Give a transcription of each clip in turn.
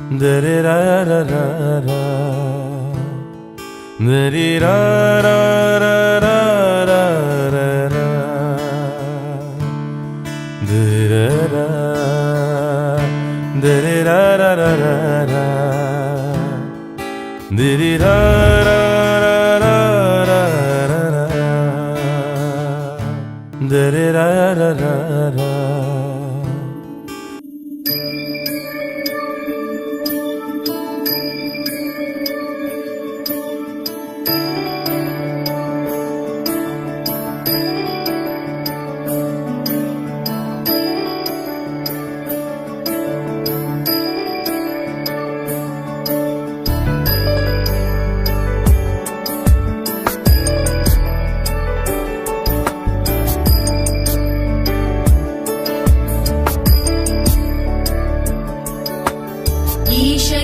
Dare ra ra ra ra, dare ra ra ra ra ra ra ra, dare ra, dare ra ra ra ra ra, dare ra ra ra ra ra ra ra, dare ra ra ra ra.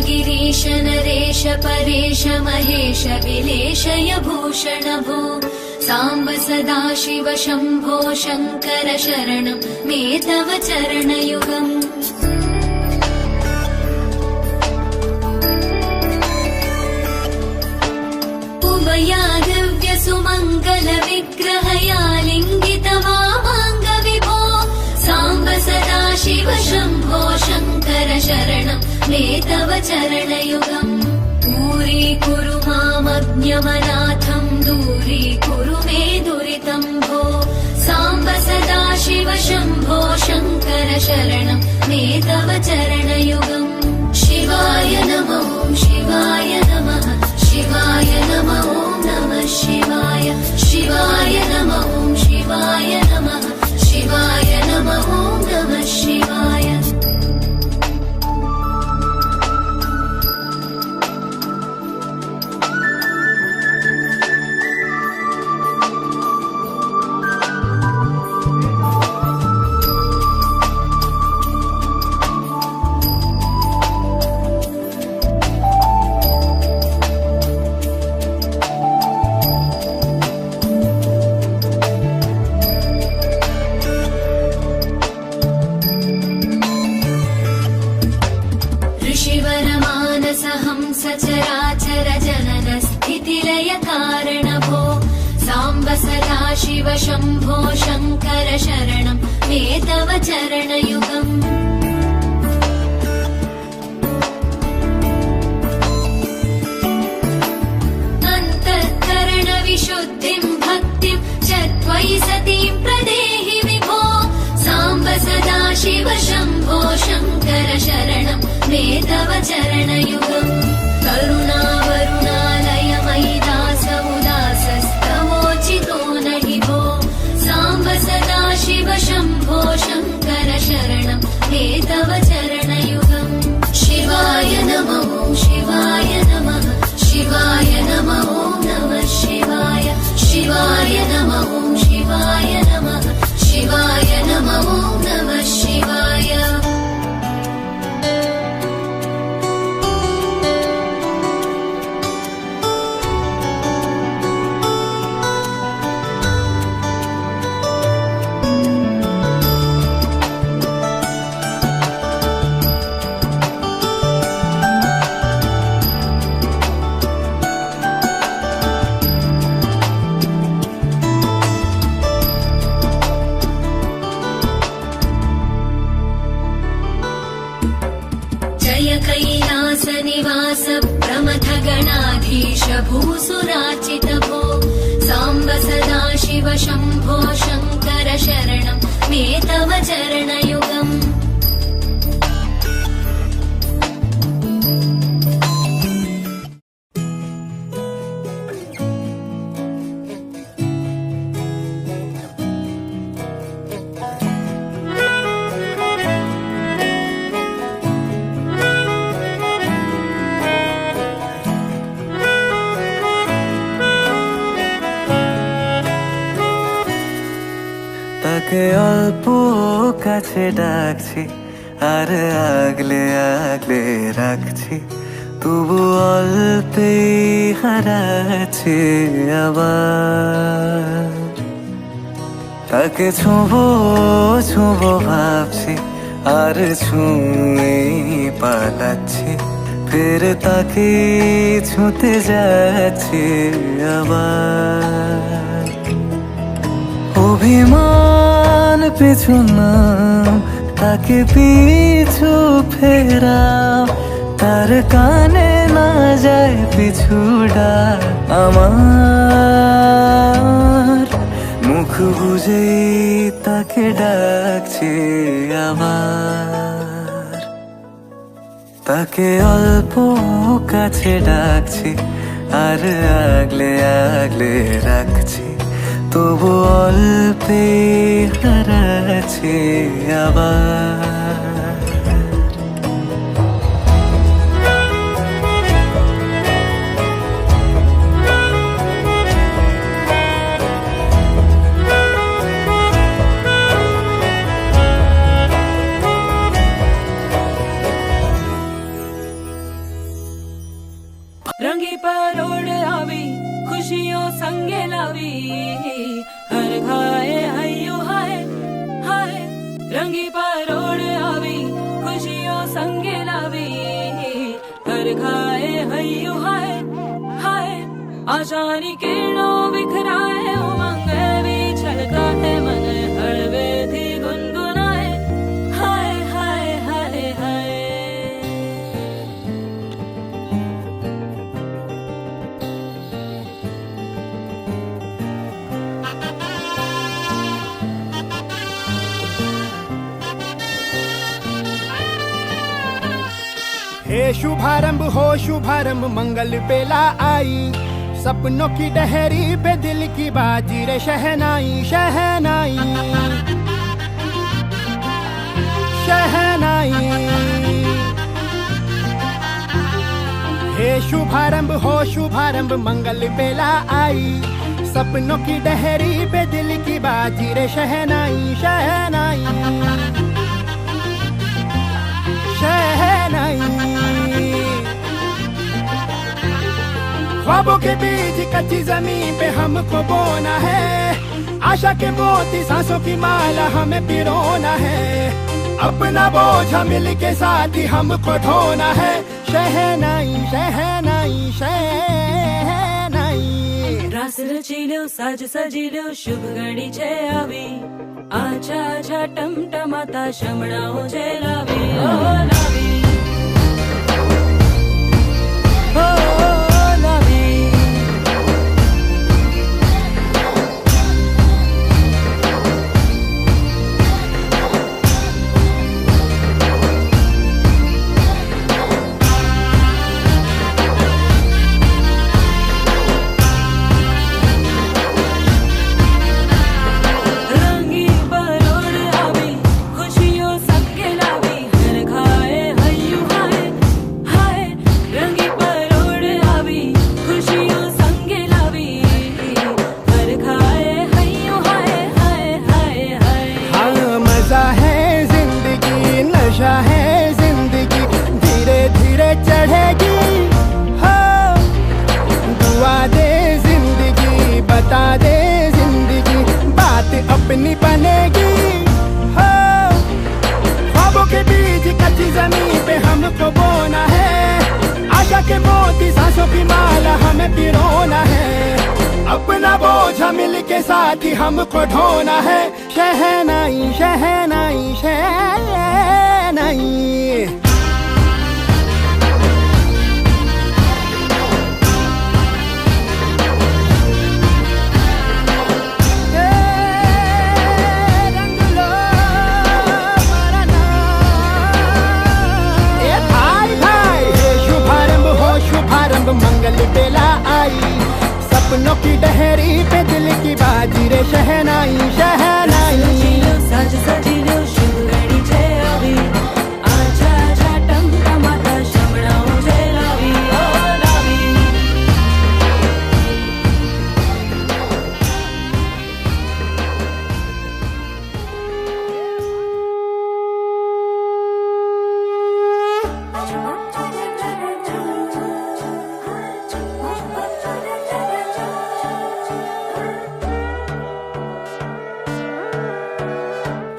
Girish Naresh Paresh Mahesh विलेशय Bhushan भो साम्ब सदाशिव शम्भो शङ्कर शरणं मे तव चरणयुगम् उमया दिव्य सुमङ्गल विग्रहया लिङ्गित वामाङ्ग विभो साम्ब सदाशिव शम्भो शङ्कर शरणं मे तव चरणयुगम् दूरीकुरु मामज्ञमनाथं दूरीकुरु मे दुरितं भो साम्ब सदाशिव शम्भो शङ्कर शरणं मे तव चरणयुगम् शिवाय नमः शिवाय नमः शिवाय नमः नमः शिवाय शिवाय नमः शिवाय नमः शिवाय नमः नमः शिवाय सचराचर जनन स्थितिलय कारण भो साम्ब सदाशिव शम्भो शङ्कर शरणं मे तव चरणयुगम् अन्तःकरण विशुद्धिं भक्तिं च त्वयि सतीं प्रदेहि विभो साम्ब सदाशिव शम्भो शङ्कर शरणं मे तव चरणयुगम् करुणावरुणालय मयि दास उदासस्तवोचितो नहि भो साम्ब सदाशिव शम्भो शङ्कर शरणं मे तव चरणयुगम् शिवाय नमः शिवाय नमः शिवाय नमः नमः शिवाय शिवाय नमः शिवाय नमः शिवाय नमः नमः शिवाय कैलास निवास प्रमथ गणाधीश भूसुराचित भो साम्ब सदाशिव शम्भो शङ्कर शरणं मे तव चरणयुगम् তাকে অল্প কাছে ডাকছি আর আগলে আগলে রাখছি তবু অল্পেই হারাচ্ছি আবার তাকে ছোঁবো ছোঁবো ভাবছি আর ছুঁয়ে পালাচ্ছি ফের তাকে ছুঁতে যাচ্ছে আবার। অভিমান পিছু নাম, তাকে পিছু ফেরাও, তার কানে না যায় পিছু ডাক আমার। মুখ বুঝেই তাকে ডাকছে আবার। তাকে অল্প কাছে ডাকছি, আর আগলে আগলে রাখছি, তবু অল্পে হারাচ্ছি আবার। रंगी परोड़ आवी खुशियों संगे लावी, हर घाए हयो हाय हाय। रंगी परोड़ आवी खुशियों संगे लावी, हर घाए हयो हाय हाय। आशानी किरणों बिखराए उमंग भी छलका है मन, हड़वे थी गुनगुनाए हाय हाय हाय हाय। हे शुभारंभ हो शुभारंभ मंगल बेला आई, सपनों की डहरी पे दिल की बाजी रे शहनाई शहनाई शहनाई। हे शुभारंभ हो शुभारंभ मंगल बेला आई, सपनों की डहरी पे दिल की बाजी रे शहनाई शहनाई शहनाई। ख्वाबों के बीज कच्ची जमीन पे हमको बोना है, आशा के मोती सांसों की माला हमें पिरोना है। अपना बोझ मिल के साथ ही हमको ढोना है, शहनाई शहनाई शहनाई। रास रचिलो साज सजिलो शुभ घड़ी छे आवी, आछा आछा टमटमाता शमणाओ छे लावी ओ लावी ओ लावी। रंगी परोड़ आवी खुशियों संगे लावी, हर घाए हयू हाय हाय। रंगी परोड़ आवी खुशियों संगे लावी, हर घाए हयू हाय हाय हाय हाय। हाँ मजा है जिंदगी, नशा है जिंदगी, धीरे धीरे चढ़ेगी। हाँ दुआ दे जिंदगी, बता दे जिंदगी, बात अपनी बनेगी। हाँ ख्वाबों के बीज कच्ची जमीन पे हमको बोना है, आशा के मोती सांसों की माला हमें पिरोना है। अपना बोझ मिल के साथ ही हमको ढोना है, शहनाई शहनाई शहनाई। रंग लो मेरा नाम। ए भाई भाई हे शुभारंभ हो शुभारंभ मंगल बेला आई, सपनों की डहरी पे दिल की बाजी रे शहनाई शहनाई। रचिलो साज सजिलो शुभ घड़ी छे आवी, आछा आछा टमटमाता शमणाओ छे लावी ओ लावी।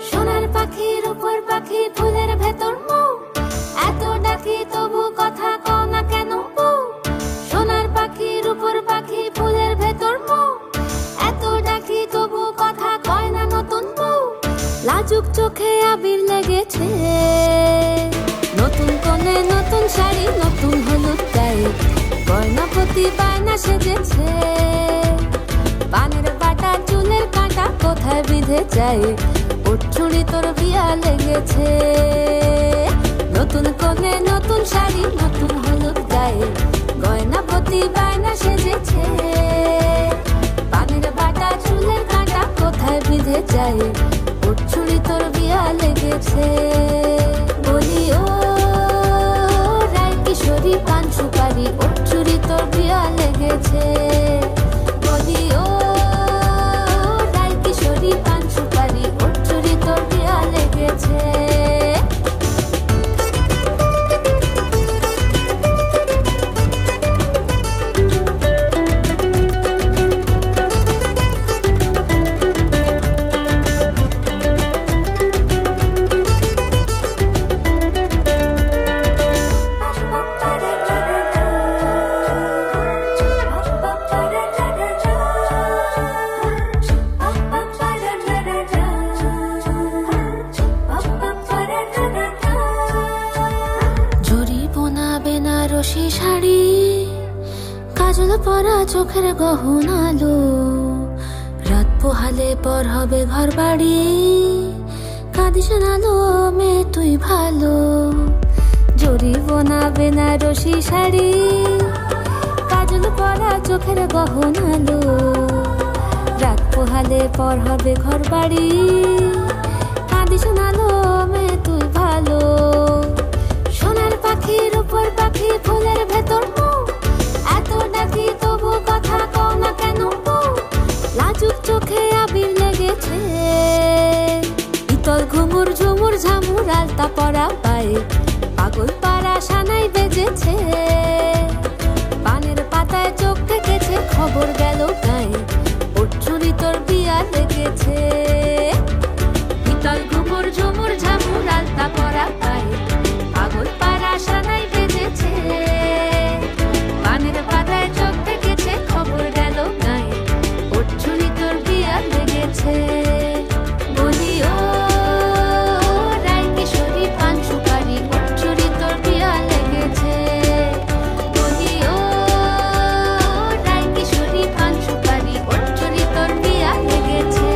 সোনার লেগেছে। নতুন কোণে নতুন শাড়ি, নতুন হলুদ গায়ে, গয়নাপতি বায়না সেজেছে। পানের বাটা চুলের কাঁটা কোথায় বিঁধে যায়, ওর চুড়ি তোর বিয়া লেগেছে। নতুন কোণে নতুন শাড়ি, নতুন হলুদ গায়ে, গয়নাপতি বায়না সেজেছে। পানের বাটা চুলের কাঁটা কোথায় বিঁধে যায়, ওর চুড়ি তোর বিয়া লেগেছে। বলি ও রায় কিশোরী পান সুপারি, ওর চুড়ি তোর বিয়া লেগেছে। বলি ও রায় কিশোরী পান সুপারি, ওর চুড়ি তোর বিয়া লেগেছে। বেনারসি শাড়ি, কাজল পরা চোখের গহনালো, রাত পোহালে পর হবে ঘর বাড়ি, কাঁদিস নালো মেয়ে তুই ভালো। জরি বোনা বেনারসি শাড়ি, কাজল পরা চোখের গহনালো, রাত পোহালে পর হবে ঘর বাড়ি, কাঁদিস নালো মেয়ে তুই ভালো। সোনার পাখির উপর পাখি, ফুলের ভেতর মৌ, এত ডাকি তবু কথা কও না কেন বউ। লাজুক চোখে আবির লেগেছে, ইতল ঘুমুর ঝুমুর ঝামুর আলতা পরা পায়ে, পাগল পাড়া সানাই বেজেছে। পানের পাতায় চোখ থেকেছে, খবর গেল গায়ে, ওর চুরি তোর বিয়া লেগেছে। ইতল ঘুমুর ঝুমুর ঝামুর আলতা পরা পায়ে, পাগল পাড়া সানাই বেজেছে। পানের পাতায় চোখ থেকেছে, খবর গেল গায়ে, ওর চুরি তোর বিয়া লেগেছে। বলি ও রায় কিশোরী পান সুপারি, ওর চুরি তোর বিয়া লেগেছে। বলি ও রায় কিশোরী পান সুপারি, ওর চুরি তোর বিয়া লেগেছে।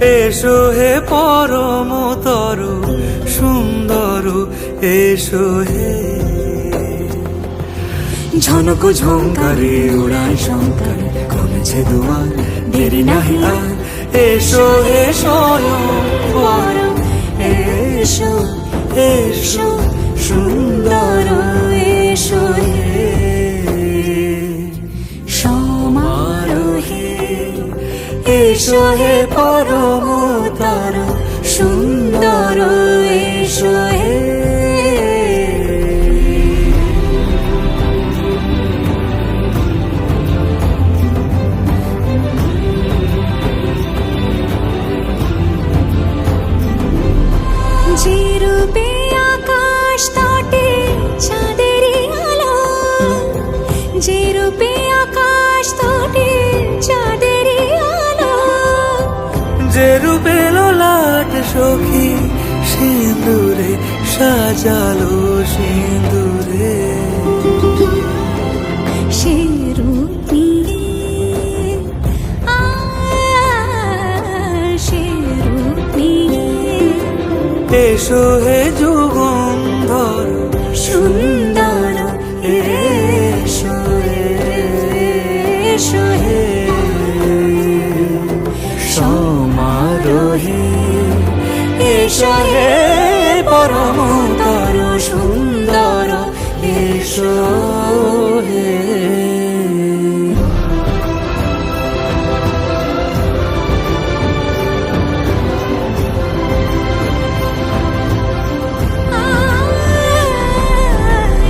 এসো হে পরমতর সুন্দর, এসো হে। ঝনক ঝঙ্কারে উড়ায় শঙ্কর, কমেছে দুয়ার দেরি নাহি আর। এসো হে স্বয়ং পরম, এসো এসো সুন্দর, এসো হে। সমারোহে এসো হে পরমতর সুন্দর, এসো হে। সখী সিঁদুরে সাজালো সিঁদুরে সে রূপ নিয়ে সে রূপ নিয়ে এসো হে যুগন্ধর সুন্দর এসো এসো হে সমারোহে এসো হে পরমতর সুন্দর এসো হে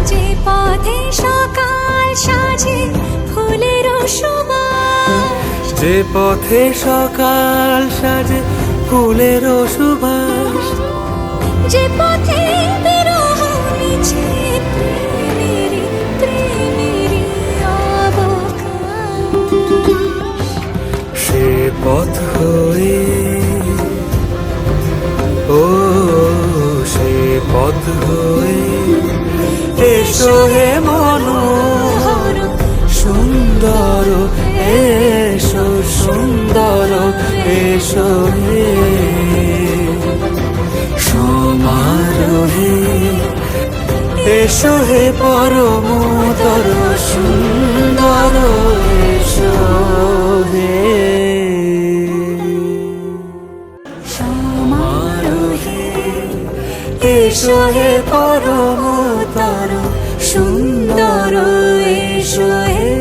যে পথে সকাল সাজে ফুলের সুবাস যে পথে সকাল সাজে ফুলের সুবাস যে পথে বিরহ নিচে প্রেমেরই প্রেমেরই অবকাশ সে পথ হয়ে ও সে পথ হয়ে এসো হে মনোহর সুন্দর এসো সুন্দর এসো হে সমারোহে এসো হে পরমতর সুন্দর এসো হে সমারোহে এসো হে পরমতর সুন্দর এসো হে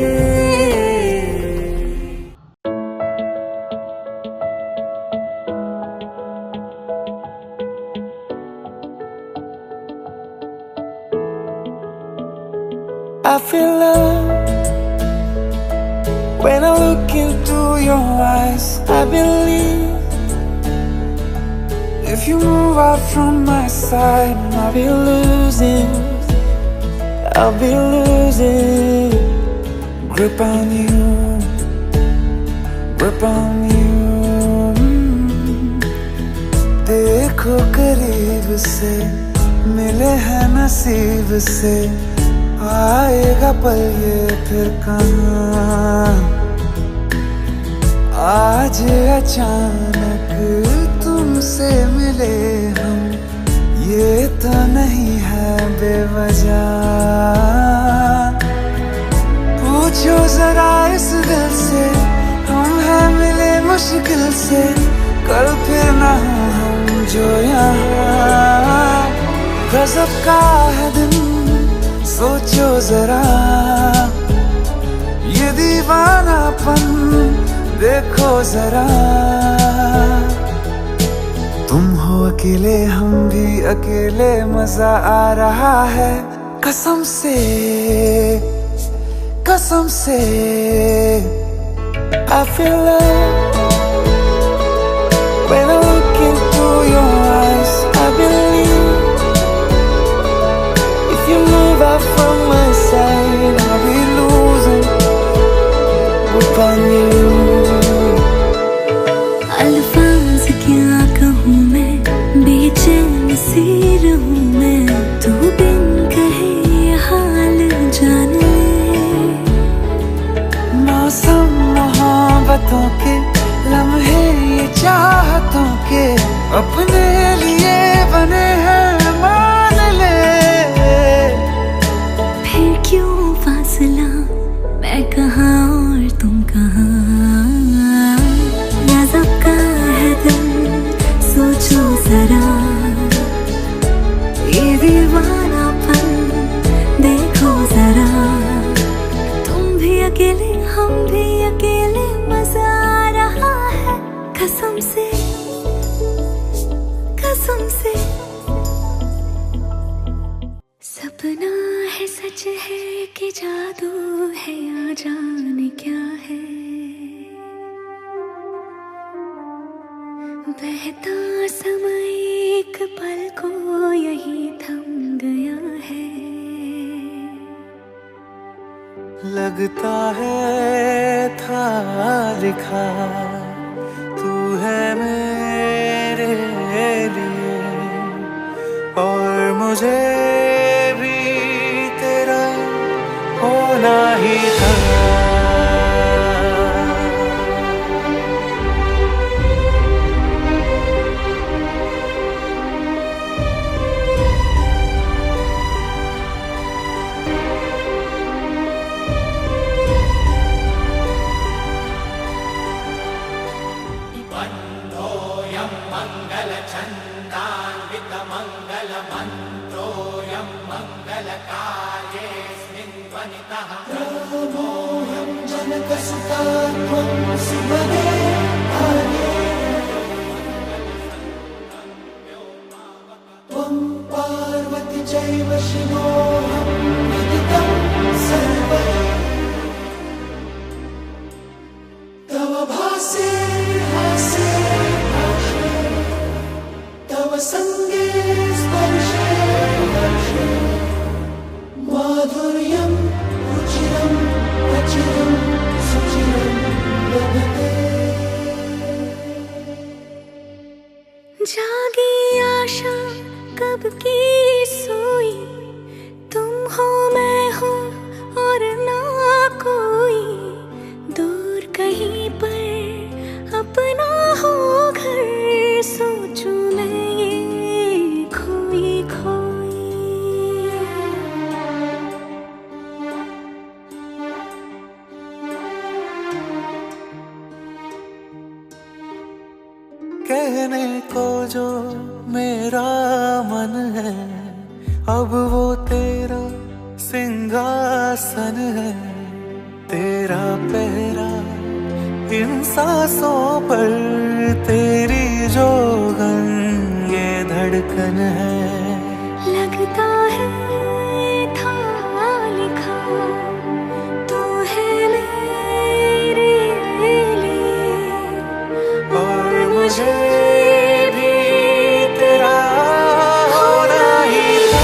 I feel love when I look into your eyes. I believe if you move out from my side, I'll be losing grip on you, grip on you. देखो करीब से मिले हैं नसीब से आएगा पल ये फिर कहाँ आज अचानक तुमसे मिले हम ये तो नहीं है बेवजह पूछो जरा इस दिल से हम हैं मिले मुश्किल से कल फिर ना हो हम जो यहाँ गजब का है दिन सोचो जरा ये दीवानापन देखो जरा तुम हो अकेले हम भी अकेले मजा आ रहा है कसम से I feel love when I look into your eyes. I believe if you move out from my side, I'll be losing grip on you. अल्फाज क्या कहूँ मैं बेचैन सी रहूँ मैं तू बिन कहे ये हाल जान ले मौसम मोहब्बतों के लम्हे ये चाहतों के अपने लिए बने हैं मान ले फिर क्यों फासला मैं कहाँ और तुम कहाँ गजब का है दिल सोचो जरा ये दीवानापन देखो जरा तुम भी अकेले हम भी अकेले मजा आ रहा है कसम से सपना है सच है कि जादू है या जाने क्या है बहता समय एक पल को यही थम गया है लगता है था लिखा तू है मेरे मुझे भी तेरा होना ही था। जागी आशा कब की सोई, तुम हो मैं हूँ और ना कोई, दूर कहीं पर अपना हो घर, सोचूं मैं ये खोई खोई। कहने को जो मेरा मन है, अब वो तेरा सिंहासन है, तेरा पहरा इन सांसों पर, तेरी जोगन ये धड़कन है। लगता है था लिखा तो है मेरे लिए, और मुझे भी तेरा होना ही था।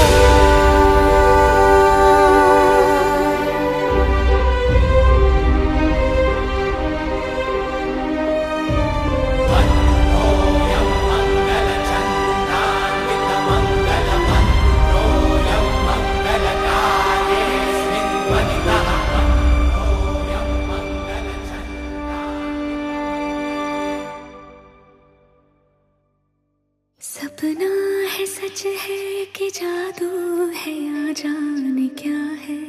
सपना है सच है कि जादू है या जाने क्या है।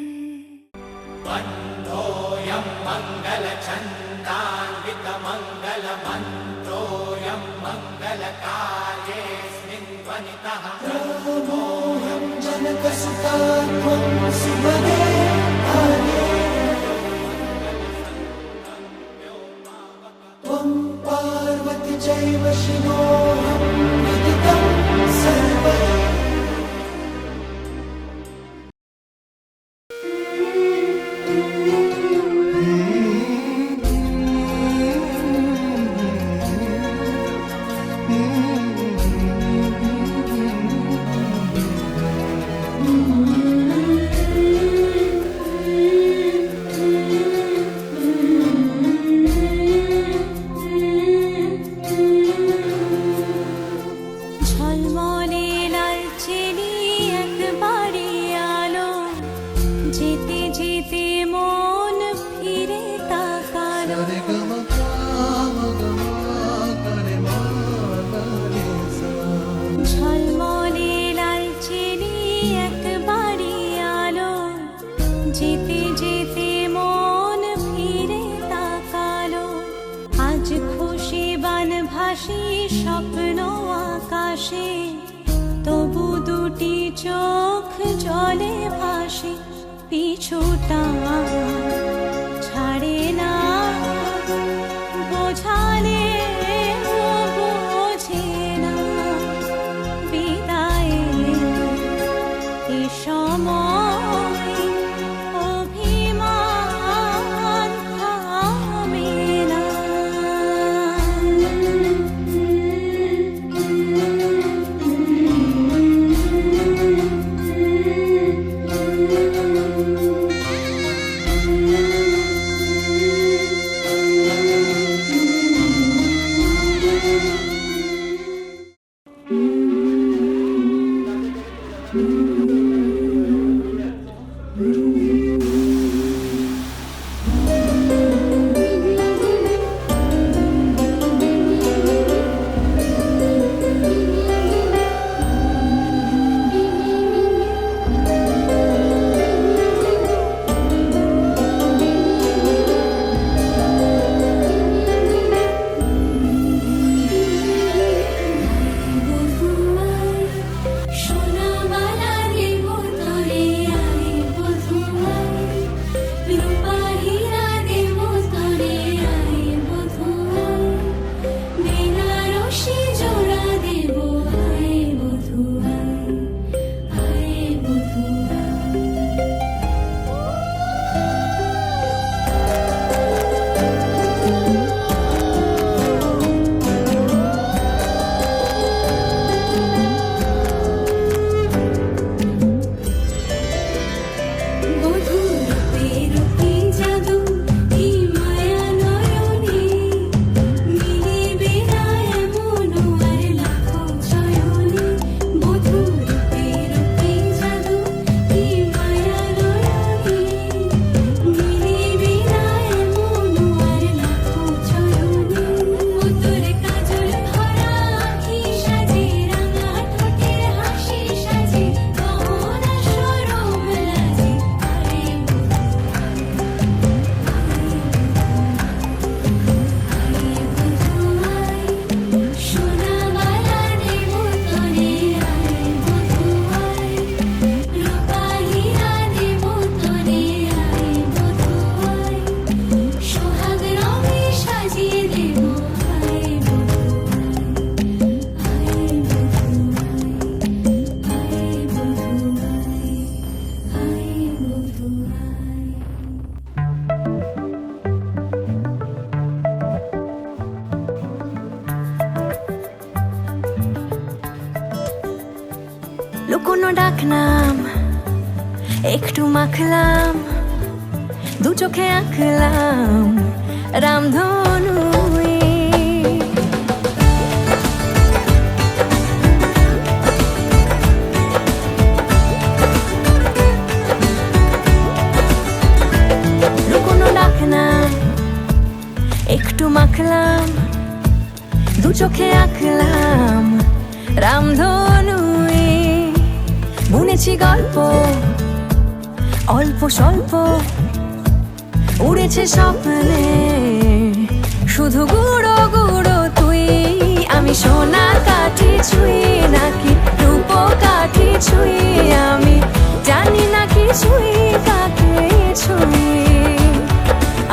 স্বপ্ন আকাশে তবু দুটি চোখ জলে ভাসে পিছুটা ছাড়ে না বোঝালে বোঝে না বিদায়ে এ সময় অভিমান থামে না। ডাকনাম একটু মাখলাম, দু চোখে আঁকলাম রামধনু। লুকোনো ডাকনাম একটু মাখলাম, দু চোখে আঁকলাম রামধনু। বুনেছি গল্প অল্প স্বল্প, উড়েছে স্বপ্নে শুধু গুঁড়ো গুঁড়ো তুই। আমি সোনা কাঠি ছুঁই নাকি রূপ কাঠি ছুঁই, আমি জানি না কি ছুঁই কাকে ছুঁই।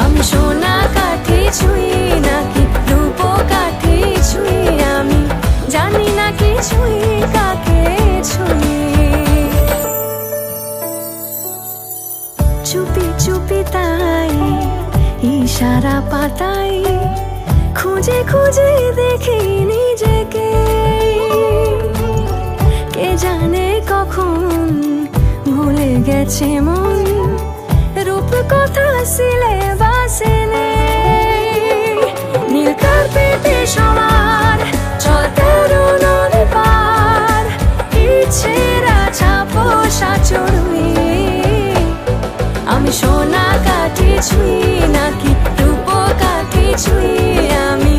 আমি সোনা কাঠি ছুঁই নাকি রূপ কাঠি ছুঁই, আমি জানি না কি ছুঁই কাকে ছুঁই। চুপি চুপি তাই ইশারা পাতাই, খুঁজে খুঁজে দেখি নিজেকে। কে জানে কখন ভুলে গেছে মন, রূপ কথা সিলেবাসে নেই। নীল কার্পেটে সবার চল তেরো নদী পার, ইচ্ছেরা ছাপোষা চড়ুই। আমি সোনা কাঠি ছুঁই নাকি রূপ কাঠি ছুঁই, আমি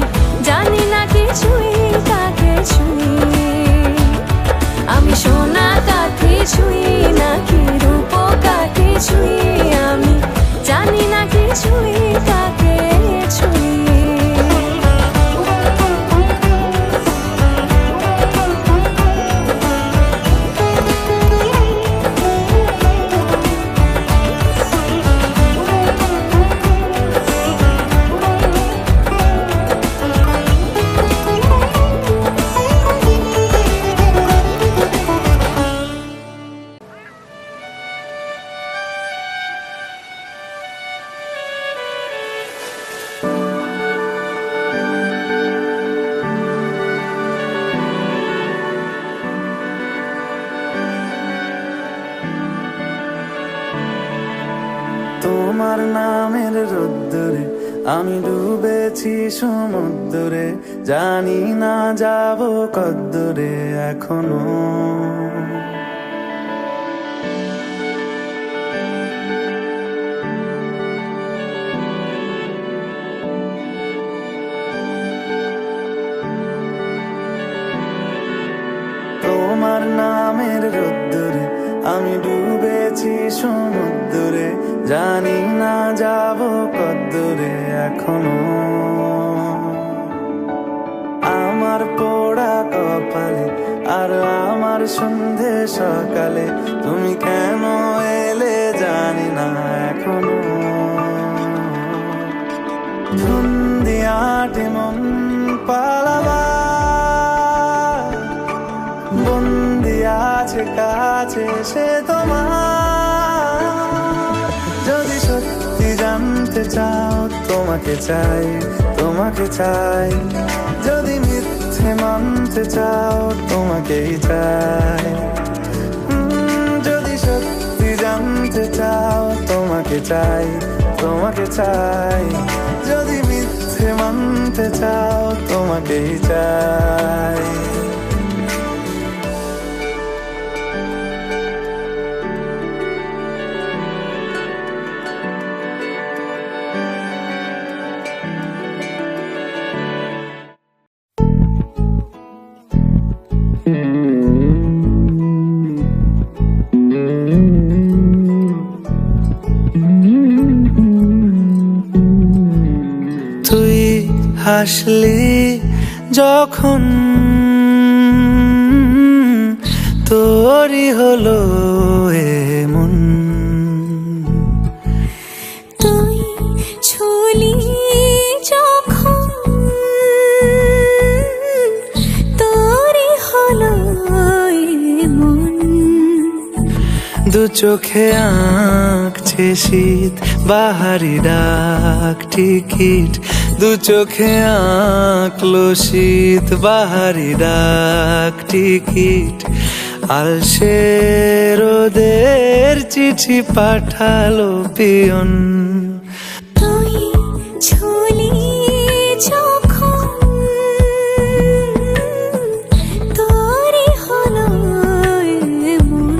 জানি না কি ছুঁই কাকে ছুঁই। আমি সোনা কাঠি ছুঁই নাকি রূপ কাঠি ছুঁই, আমি জানি না কি ছুঁই কাকে ছুঁই। তোমার নামের রোদ্দুরে আমি ডুবেছি সমুদ্রে, জানি না যাব কদ্দুরে এখনো। তোমার নামের রোদ্দুরে আমি ডুবেছি সমুদ্রে, জানি না যাব কদ্দুরে এখনো। আমার পোড়া কপালে আর আমার সন্ধে সকালে, তুমি কেন এলে জানি না এখনো। ধুন্দিয়াটে মন পালাবা, বন্দি আছে কাছে সে তোমার। যদি সত্যি জানতে চাও তোমাকে চাই, তোমাকে চাই। যদি মিথ্যে মানতে চাও তোমাকেই চাই। যদি সত্যি জানতে চাও তোমাকে চাই, তোমাকে চাই। যদি মিথ্যে মানতে চাও তোমাকেই চাই। তুই হাসলি যখন তোরই হলো এমন, তুই ছুলি যখন তোরই হলো মন। দু চোখে আঁকছে শীত বাহারি ডাক টিকিট, দু চোখে আঁকলো শীত বাহারি ডাক টিকিট। আলসে রোদের চিঠি পাঠালো পিয়ন। তুই ঝুলি যখন তোরই হলো এমন।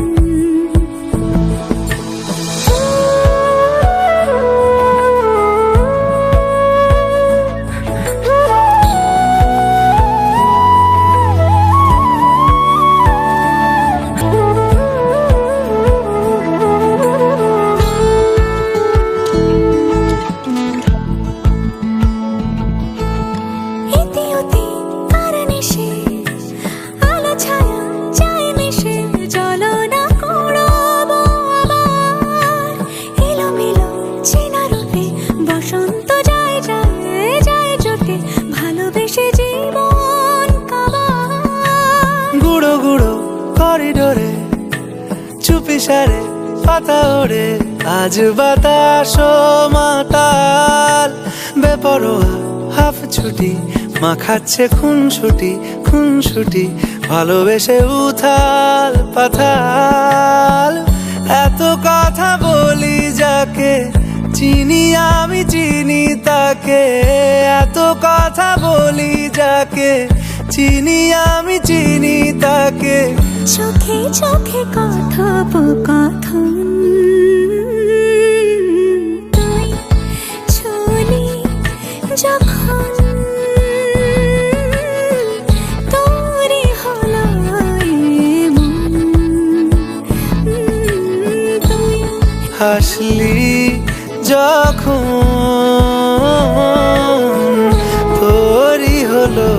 ইতি উতি আর নিশে আলো ছায়া যায় মিশে চলো না কুড়াবো আবার এলোমেলো চেনা রূপে বসন্ত যায় যায় যায় জোটে ভালোবেসে জীবন কাবার। গুঁড়ো গুঁড়ো করিডোরে চুপি সারে পাতা ওড়ে, আজ বাতাস মাতাল বেপরোয়া হাফ ছুটি মাখাচ্ছে খুনসুটি ভালোবেসে উথাল পাথাল। এত কথা বলি যাকে চিনি আমি চিনি তাকে, এত কথা বলি যাকে চিনি আমি চিনি তাকে। চোখে চোখে কথোপকথন তুই ঝুলি যখন তোরই হলো এমন। তুই হাসলি যখন তোরই হলো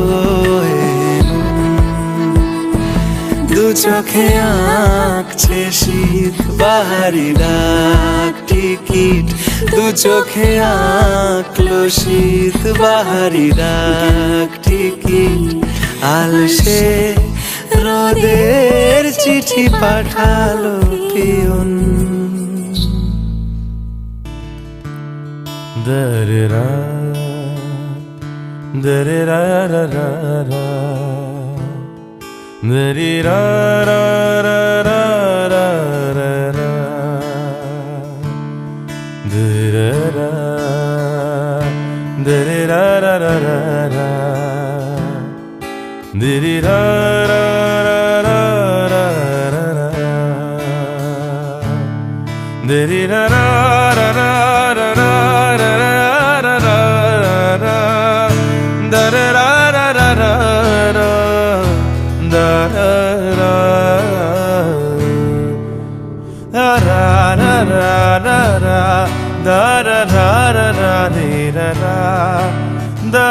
দু চোখে আঁকছে শীত বাহারি ডাক টিকিট, দু চোখে আঁকলো শীত বাহারি ডাক টিকিট। আলসে রোদের চিঠি পাঠালো peon. Da-da-da, da-da-da-da-da-da, da-dee-da-da-da-da-da-da, da-da-da, da-dee-da-da-da-da-da, dee-dee-da-da-da-da-da, dee-dee-da-da-da-da-da-da. Da